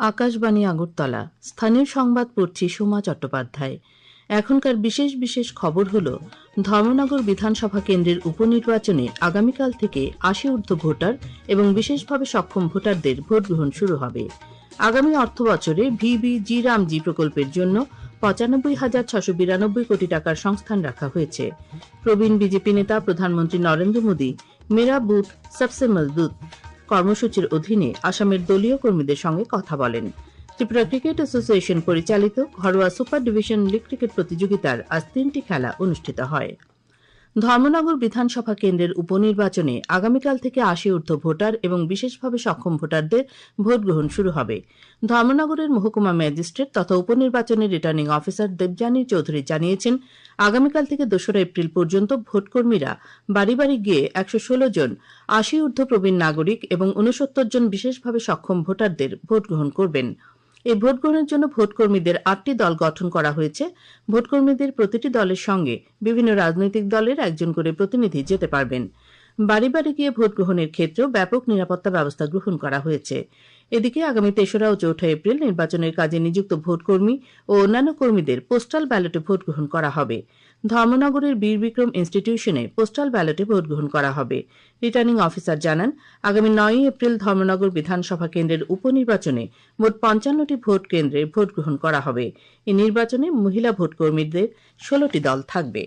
আকাশবাণী আগরতলা। স্থানীয় সংবাদ পড়ছি সোমা চট্টোপাধ্যায়। এখনকার বিশেষ বিশেষ খবর হল, ধর্মনগর বিধানসভা কেন্দ্রের উপনির্বাচনে আগামীকাল থেকে ৮০ ঊর্ধ্ব ভোটার এবং বিশেষভাবে সক্ষম ভোটারদের ভোট গ্রহণ শুরু হবে। আগামী অর্থ বছরে ভিবি রামজি প্রকল্পের জন্য ৯৫,৬৯২ কোটি টাকার সংস্থান রাখা হয়েছে। প্রবীণ বিজেপি নেতা প্রধানমন্ত্রী নরেন্দ্র মোদী মেরা বুথ সবসে মজবুত কর্মসূচির অধীনে আসামের দলীয় কর্মীদের সঙ্গে কথা বলেন। ত্রিপুরা ক্রিকেট অ্যাসোসিয়েশন পরিচালিত ঘরোয়া সুপার ডিভিশন লীগ ক্রিকেট প্রতিযোগিতার আজ ৩টি খেলা অনুষ্ঠিত হয়। ধর্মনগর বিধানসভা কেন্দ্রের উপনির্বাচনে আগামীকাল থেকে ৮০ ঊর্ধ্ব ভোটার এবং বিশেষভাবে সক্ষম ভোটারদের ভোট গ্রহণ শুরু হবে। ধর্মনগরের মহকুমা ম্যাজিস্ট্রেট তথা উপনির্বাচনের রিটার্নিং অফিসার দেবযানী চৌধুরী জানিয়েছেন, আগামীকাল থেকে ২রা এপ্রিল পর্যন্ত ভোটকর্মীরা বাড়ি বাড়ি গিয়ে ১১৬ জন ৮০ ঊর্ধ্ব প্রবীণ নাগরিক এবং ৬৯ জন বিশেষভাবে সক্ষম ভোটারদের ভোট গ্রহণ করবেন। এই ভোট গ্রহণের জন্য ভোটকর্মীদের ৮টি দল গঠন করা হয়েছে। ভোটকর্মীদের প্রতিটি দলের সঙ্গে বিভিন্ন রাজনৈতিক দলের একজন করে প্রতিনিধি যেতে পারবেন। বাড়ি বাড়ি গিয়ে ভোট গ্রহণের ক্ষেত্রেও ব্যাপক নিরাপত্তা ব্যবস্থা গ্রহণ করা হয়েছে। এদিকে আগামী ৩রা ও ৪ঠা এপ্রিল নির্বাচনের কাজে নিযুক্ত ভোটকর্মী ও অন্যান্য কর্মীদের পোস্টাল ব্যালটে ভোট গ্রহণ করা হবে। ধর্মনগরের বীর বিক্রম ইনস্টিটিউশনে পোস্টাল ব্যালটে ভোট গ্রহণ করা হবে। রিটার্নিং অফিসার জানান, আগামী ৯ এপ্রিল ধর্মনগর বিধানসভা কেন্দ্রের উপনির্বাচনে মোট ৫৫টি ভোট কেন্দ্রে ভোট গ্রহণ করা হবে। এই নির্বাচনে মহিলা ভোটকর্মীদের ১৬টি দল থাকবে।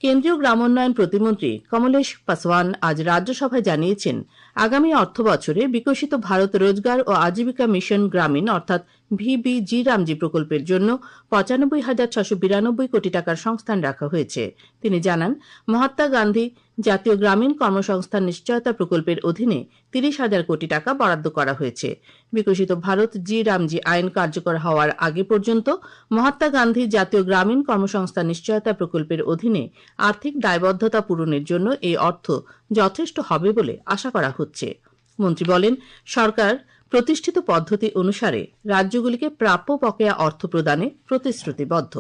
কেন্দ্রীয় গ্রামোন্নয়ন প্রতিমন্ত্রী কমলেশ পাসওয়ান আজ রাজ্যসভায় জানিয়েছেন, আগামী অর্থ বছরে বিকশিত ভারত রোজগার ও আজীবিকা মিশন গ্রামীণ অর্থাৎ ভিবি রামজি প্রকল্পের জন্য ৯৫,৬৯২ কোটি টাকার সংস্থান রাখা হয়েছে। তিনি জানান, মহাত্মা গান্ধী জাতীয় গ্রামীণ কর্মসংস্থান নিশ্চয়তা প্রকল্পের অধীনে ৩০,০০০ কোটি টাকা বরাদ্দ করা হয়েছে। বিকশিত ভারত রামজি আইন কার্যকর হওয়ার আগে পর্যন্ত মহাত্মা গান্ধী জাতীয় গ্রামীণ কর্মসংস্থান নিশ্চয়তা প্রকল্পের অধীনে আর্থিক দায়বদ্ধতা পূরণের জন্য এই অর্থ যথেষ্ট হবে বলে আশা করা হচ্ছে। মন্ত্রী বলেন, সরকার প্রতিষ্ঠিত পদ্ধতি অনুসারে রাজ্যগুলিকে প্রাপ্য বকেয়া অর্থ প্রদানে প্রতিশ্রুতিবদ্ধ।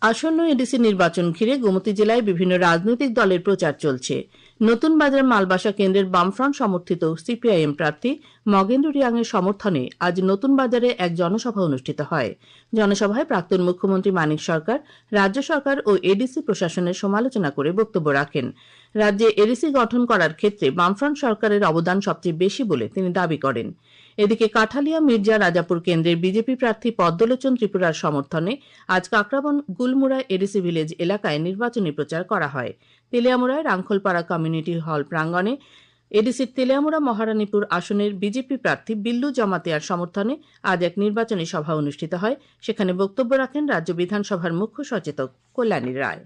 আসন্ন এডিসি নির্বাচন ঘিরে গোমতী জেলায় বিভিন্ন রাজনৈতিক দলের প্রচার চলছে। নতুন বাজার মালবাসা কেন্দ্রের বামফ্রন্ট সমর্থিত সিপিআইএম প্রার্থী মগেন্দ্র রিয়াংয়ের সমর্থনে আজ নতুন বাজারে এক জনসভা অনুষ্ঠিত হয়। জনসভায় প্রাক্তন মুখ্যমন্ত্রী মানিক সরকার রাজ্য সরকার ও এডিসি প্রশাসনের সমালোচনা করে বক্তব্য রাখেন। রাজ্যে এডিসি গঠন করার ক্ষেত্রে বামফ্রন্ট সরকারের অবদান সবচেয়ে বেশি বলে তিনি দাবি করেন। এদিকে কাঠালিয়া মির্জা রাজাপুর কেন্দ্রের বিজেপি প্রার্থী পদ্মলোচন ত্রিপুরার সমর্থনে আজ কাকরাবন গুলমুড়া এডিসি ভিলেজ এলাকায় নির্বাচনী প্রচার করা হয়। তেলিয়ামুড়ায় রাংখলপাড়া কমিউনিটি হল প্রাঙ্গণে এডিসির তেলিয়ামুড়া মহারানীপুর আসনের বিজেপি প্রার্থী বিল্লু জমাতিয়ার সমর্থনে আজ এক নির্বাচনী সভা অনুষ্ঠিত হয়। সেখানে বক্তব্য রাখেন রাজ্য বিধানসভার মুখ্য সচেতক কল্যাণী রায়।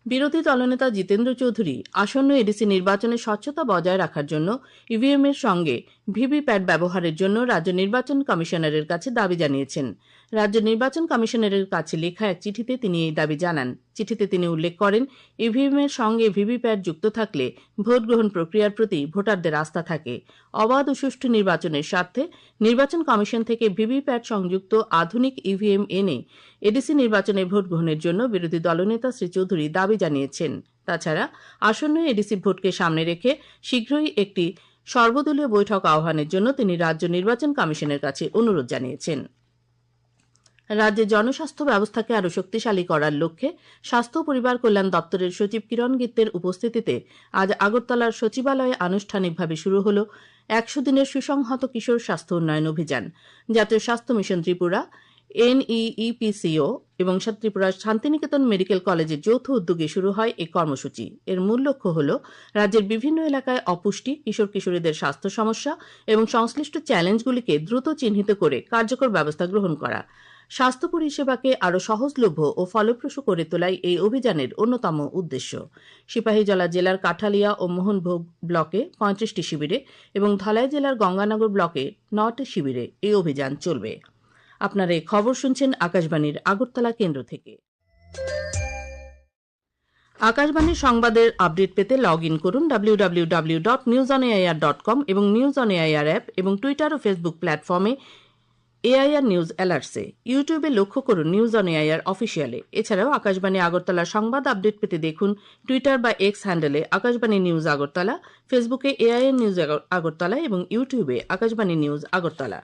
বিরোধী দলনেতা জিতেন্দ্র চৌধুরী আসন্ন এডিসি নির্বাচনে স্বচ্ছতা বজায় রাখার জন্য ইভিএম এর সঙ্গে ভিভিপ্যাট ব্যবহারের জন্য রাজ্য নির্বাচন কমিশনারের কাছে দাবি জানিয়েছেন। রাজ্য নির্বাচন কমিশনারের কাছে লেখা এক চিঠিতে তিনি এই দাবি জানান। চিঠিতে তিনি উল্লেখ করেন, ইভিএম এর সঙ্গে ভিভিপ্যাট যুক্ত থাকলে ভোট গ্রহণ প্রক্রিয়ার প্রতি ভোটারদের আস্থা থাকে। অবাধ ও সুষ্ঠু নির্বাচনের স্বার্থে নির্বাচন কমিশন থেকে ভিভিপ্যাট সংযুক্ত আধুনিক ইভিএম এনে এডিসি নির্বাচনে ভোট গ্রহণের জন্য বিরোধী দলনেতা শ্রী চৌধুরী দাবি জানিয়েছেন। তাছাড়া আসন্ন এডিসি ভোটকে সামনে রেখে শীঘ্রই একটি সর্বদলীয় বৈঠক আহ্বানের জন্য তিনি রাজ্য নির্বাচন কমিশনের কাছে অনুরোধ জানিয়েছেন। রাজ্যে জনস্বাস্থ্য ব্যবস্থাকে আরও শক্তিশালী করার লক্ষ্যে স্বাস্থ্য ও পরিবার কল্যাণ দপ্তরের সচিব কিরণ গিত্তের উপস্থিতিতে আজ আগরতলার সচিবালয়ে আনুষ্ঠানিকভাবে শুরু হল ১০০ দিনের সুসংহত কিশোর স্বাস্থ্য উন্নয়ন অভিযান। জাতীয় স্বাস্থ্য মিশন ত্রিপুরা, NEEPCO এবং ত্রিপুরা শান্তিনিকেতন মেডিকেল কলেজের যৌথ উদ্যোগে শুরু হয় এই কর্মসূচি। এর মূল লক্ষ্য হল রাজ্যের বিভিন্ন এলাকায় অপুষ্টি, কিশোর কিশোরীদের স্বাস্থ্য সমস্যা এবং সংশ্লিষ্ট চ্যালেঞ্জগুলিকে দ্রুত চিহ্নিত করে কার্যকর ব্যবস্থা গ্রহণ করা। স্বাস্থ্য পরিষেবাকে আরও সহজলভ্য ও ফলপ্রসূ করে তোলাই এই অভিযানের অন্যতম উদ্দেশ্য। সিপাহীজলা জেলার কাঠালিয়া ও মোহনভোগ ব্লকে ৩৫টি শিবিরে এবং ধলাই জেলার গঙ্গানগর ব্লকে ৯টি শিবিরে এই অভিযান চলবে। আপনারা এই খবর শুনছেন আকাশবাণীর আগরতলা কেন্দ্র থেকে। আকাশবাণীর সংবাদের আপডেট পেতে লগ ইন করুন www.newsonair.com এবং নিউজ অন এআইআর অ্যাপ এবং টুইটার ও ফেসবুক প্ল্যাটফর্মে এআইআর নিউজ অ্যালার্টসে। ইউটিউবে লক্ষ্য করুন নিউজ অন এআইআর অফিসিয়ালে। এছাড়াও আকাশবাণী আগরতলার সংবাদ আপডেট পেতে দেখুন টুইটার বা এক্স হ্যান্ডেলে আকাশবাণী নিউজ আগরতলা, ফেসবুকে এআইআর নিউজ আগরতলা এবং ইউটিউবে আকাশবাণী নিউজ আগরতলা।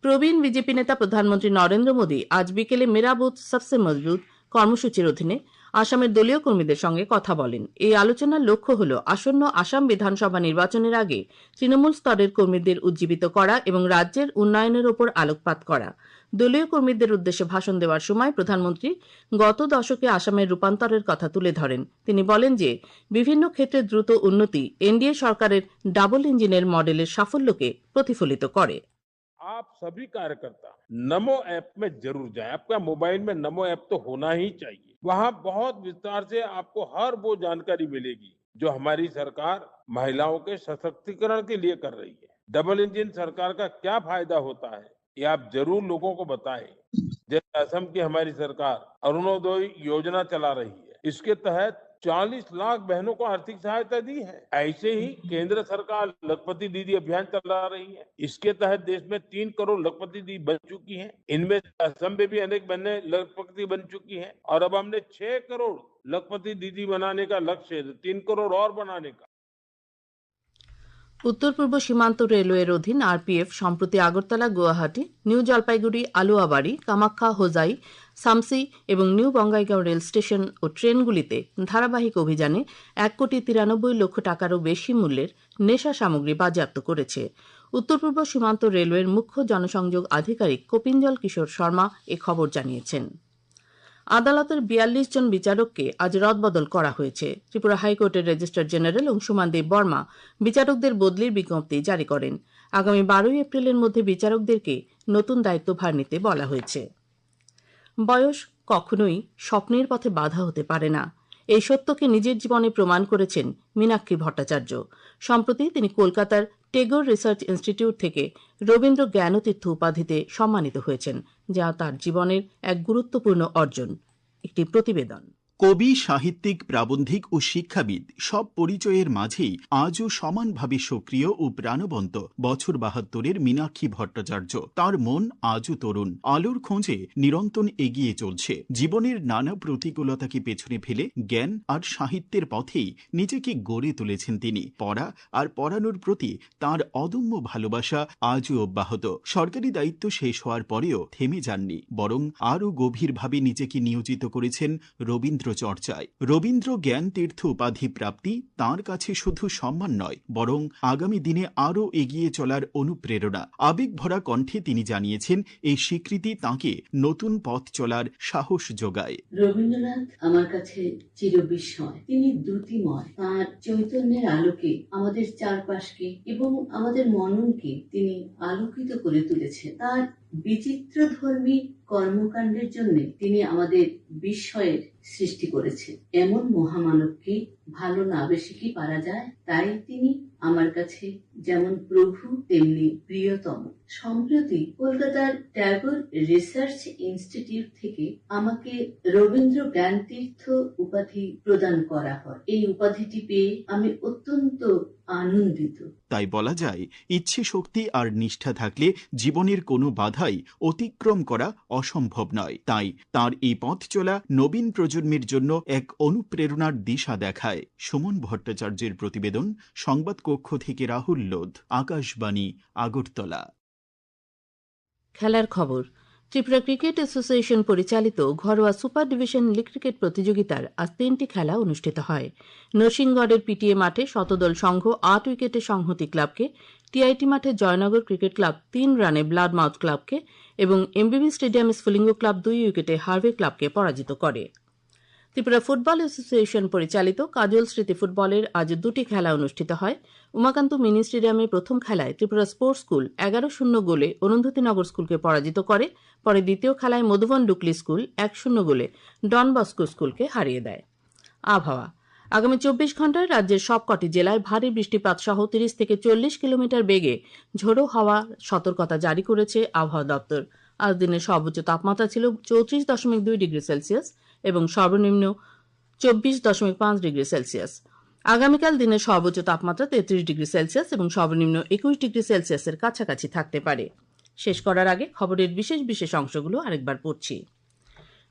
প্রবীণ বিজেপি নেতা প্রধানমন্ত্রী নরেন্দ্র মোদী আজ বিকেলে মেরা বুথ সবসে মজবুত কর্মসূচির অধীনে আসামের দলীয় কর্মীদের সঙ্গে কথা বলেন। এই আলোচনার লক্ষ্য হল আসন্ন আসাম বিধানসভা নির্বাচনের আগে তৃণমূল স্তরের কর্মীদের উজ্জীবিত করা এবং রাজ্যের উন্নয়নের ওপর আলোকপাত করা। দলীয় কর্মীদের উদ্দেশ্যে ভাষণ দেওয়ার সময় প্রধানমন্ত্রী গত দশকে আসামের রূপান্তরের কথা তুলে ধরেন। তিনি বলেন যে বিভিন্ন ক্ষেত্রে দ্রুত উন্নতি এনডিএ সরকারের ডাবল ইঞ্জিনের মডেলের সাফল্যকে প্রতিফলিত করে। आप सभी कार्यकर्ता नमो ऐप में जरूर जाएं। आपका मोबाइल में नमो ऐप तो होना ही चाहिए। वहां बहुत विस्तार से आपको हर वो जानकारी मिलेगी जो हमारी सरकार महिलाओं के सशक्तिकरण के लिए कर रही है। डबल इंजन सरकार का क्या फायदा होता है ये आप जरूर लोगों को बताएं। जैसे असम की हमारी सरकार अरुणोदय योजना चला रही है, इसके तहत 40 लाख बहनों को आर्थिक सहायता दी है। ऐसे ही केंद्र सरकार लखपति दीदी अभियान चला रही है, इसके तहत देश में 3 करोड़ लखपति दीदी बन चुकी हैं। इनमें असम में भी अनेक बहनें लखपति बन चुकी हैं और अब हमने 6 करोड़ लखपति दीदी बनाने का लक्ष्य है, 3 करोड़ और बनाने का। উত্তর পূর্ব সীমান্ত রেলওয়ের অধীন আরপিএফ সম্প্রতি আগরতলা, গুয়াহাটি, নিউ জলপাইগুড়ি, আলুয়াবাড়ি, কামাখ্যা, হোজাই, সামসি এবং নিউ বঙ্গাইগাঁও রেল স্টেশন ও ট্রেনগুলিতে ধারাবাহিক অভিযানে 1,93,00,000 টাকারও বেশি মূল্যের নেশা সামগ্রী বাজেয়াপ্ত করেছে। উত্তর পূর্ব সীমান্ত রেলওয়ের মুখ্য জনসংযোগ আধিকারিক কপিঞ্জল কিশোর শর্মা এ খবর জানিয়েছেন। আদালতের 42 জন বিচারককে আজ রদবদল করা হয়েছে। ত্রিপুরা হাইকোর্টের রেজিস্ট্রার জেনারেল অংশুমান দেব বর্মা বিচারকদের বদলির বিজ্ঞপ্তি জারি করেন। আগামী 12 এপ্রিলের মধ্যে বিচারকদেরকে নতুন দায়িত্বভার নিতে বলা হয়েছে। বয়স কখনোই স্বপ্নের পথে বাধা হতে পারে না, এই সত্যকে নিজের জীবনে প্রমাণ করেছেন মীনাক্ষী ভট্টাচার্য। সম্প্রতি তিনি কলকাতার টেগোর রিসার্চ ইনস্টিটিউট থেকে রবীন্দ্র জ্ঞানতীর্থ উপাধিতে সম্মানিত হয়েছেন, যা তার জীবনের এক গুরুত্বপূর্ণ অর্জন। একটি প্রতিবেদন। কবি, সাহিত্যিক, প্রাবন্ধিক ও শিক্ষাবিদ সব পরিচয়ের মাঝেই আজও সমানভাবে সক্রিয় ও প্রাণবন্ত বছর 72-এর মীনাক্ষী ভট্টাচার্য। তার মন আজও তরুণ, আলোর খোঁজে নিরন্তর এগিয়ে চলছে। জীবনের নানা প্রতিকূলতাকে পেছনে ফেলে জ্ঞান আর সাহিত্যের পথেই নিজেকে গড়ে তুলেছেন তিনি। পড়া আর পড়ানোর প্রতি তার অদম্য ভালোবাসা আজও অব্যাহত। সরকারি দায়িত্ব শেষ হওয়ার পরেও থেমে যাননি, বরং আরও গভীরভাবে নিজেকে নিয়োজিত করেছেন রবীন্দ্র চর্চায়। রবীন্দ্র জ্ঞান তীর্থ উপাধি প্রাপ্তি তাঁর কাছে শুধু সম্মান নয়, বরং আগামী দিনে আরও এগিয়ে চলার অনুপ্রেরণা। আবেগ ভরা কণ্ঠে তিনি জানিয়েছেন এই স্বীকৃতি তাঁকে নতুন পথ চলার সাহস যোগায়। রবীন্দ্রনাথ আমার কাছে চিরবিস্ময়। তিনি দ্যুতিময়। তাঁর চৈতন্যের আলোকে আমাদের চারপাশকে এবং আমাদের মননকে তিনি আলোকিত করে তুলেছেন। তার বিচিত্রধর্মী কর্মকাণ্ডের জন্য তিনি আমাদের বিস্ময়ের সৃষ্টি করেছেন। এমন মহামানবকে ভালো না বেশি কি পারা যায়? তাই তিনি আমার কাছে যেমন প্রভু তেমনি প্রিয়তম। সম্প্রতি কলকাতার ট্যাগোর রিসার্চ ইনস্টিটিউট থেকে আমাকে রবীন্দ্র জ্ঞানতীর্থ উপাধি প্রদান করা হয়। এই উপাধিটি পেয়ে আমি অত্যন্ত আনন্দিত। তাই বলা যায়, ইচ্ছে শক্তি আর নিষ্ঠা থাকলে জীবনের কোনো বাধাই অতিক্রম করা অসম্ভব নয়। তাই তার এই পথ চলা নবীন প্রজন্মের জন্য এক অনুপ্রেরণার দিশা দেখায়। সুমন ভট্টাচার্যের প্রতিবেদন, সংবাদ কক্ষ থেকে রাহুল লোধ, আকাশবাণী, আগরতলা। খেলার খবর। ত্রিপুরা ক্রিকেট অ্যাসোসিয়েশন পরিচালিত ঘরোয়া সুপার ডিভিশন লীগ ক্রিকেট প্রতিযোগিতার আজ 3টি খেলা অনুষ্ঠিত হয়। নরসিংগড়ের পিটিএ মাঠে শতদল সংঘ 8 উইকেটে সংহতি ক্লাবকে, টিআইটি মাঠে জয়নগর ক্রিকেট ক্লাব 3 রানে ব্লাডমাউথ ক্লাবকে এবং এমবিবি স্টেডিয়ামে স্ফুলিঙ্গ ক্লাব 2 উইকেটে হার্ভে ক্লাবকে পরাজিত করে। ত্রিপুরা ফুটবল অ্যাসোসিয়েশন পরিচালিত কাজল স্মৃতি ফুটবলের আজ 2টি খেলা অনুষ্ঠিত হয়। উমাকান্ত মিনি স্টেডিয়ামে প্রথম খেলায় ত্রিপুরা স্পোর্টস স্কুল 11-0 গোলে অরুন্ধতিনগর স্কুলকে পরাজিত করে। পরে দ্বিতীয় খেলায় মধুবন ডুকলি স্কুল 1-0 গোলে ডন বস্কো স্কুলকে হারিয়ে দেয়। আবহাওয়া। আগামী 24 ঘণ্টায় রাজ্যের সবকটি জেলায় ভারী বৃষ্টিপাত সহ 30 থেকে 40 কিলোমিটার বেগে ঝোড়ো হাওয়া সতর্কতা জারি করেছে আবহাওয়া দপ্তর। আজ দিনের সর্বোচ্চ তাপমাত্রা ছিল 34.2 ডিগ্রি সেলসিয়াস এবং সর্বনিম্ন 24.5 ডিগ্রি সেলসিয়াস। আগামীকাল দিনের সর্বোচ্চ তাপমাত্রা 33 ডিগ্রি সেলসিয়াস এবং সর্বনিম্ন 21 ডিগ্রি সেলসিয়াসের কাছাকাছি থাকতে পারে। শেষ করার আগে খবরের বিশেষ বিশেষ অংশগুলো আরেকবার পড়ছি।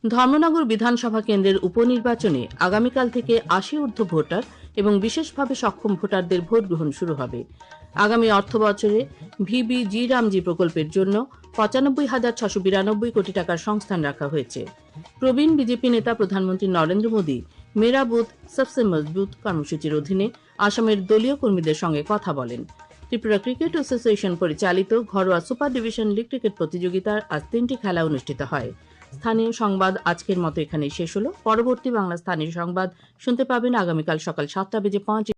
ধর্মনগর বিধানসভা কেন্দ্রের উপনির্বাচনে আগামীকাল থেকে 80 ঊর্ধ্ব ভোটার এবং বিশেষভাবে সক্ষম ভোটারদের ভোট গ্রহণ শুরু হবে। আগামী অর্থবছরে ভিবি জি রামজি প্রকল্পের জন্য 95,692 কোটি টাকার সংস্থান রাখা হয়েছে। প্রবীণ বিজেপি নেতা প্রধানমন্ত্রী নরেন্দ্র মোদী মেরা বুথ সবসে মজবুত কর্মসূচির অধীনে আসামের দলীয় কর্মীদের সঙ্গে কথা বলেন। ত্রিপুরা ক্রিকেট অ্যাসোসিয়েশন পরিচালিত ঘরোয়া সুপার ডিভিশন লিগ ক্রিকেট প্রতিযোগিতার আজ 3টি খেলা অনুষ্ঠিত হয়। স্থানীয় সংবাদ আজকের মতো এখানেই শেষ হলো। পরবর্তী বাংলা স্থানীয় সংবাদ শুনতে পাবেন আগামীকাল সকাল 7:05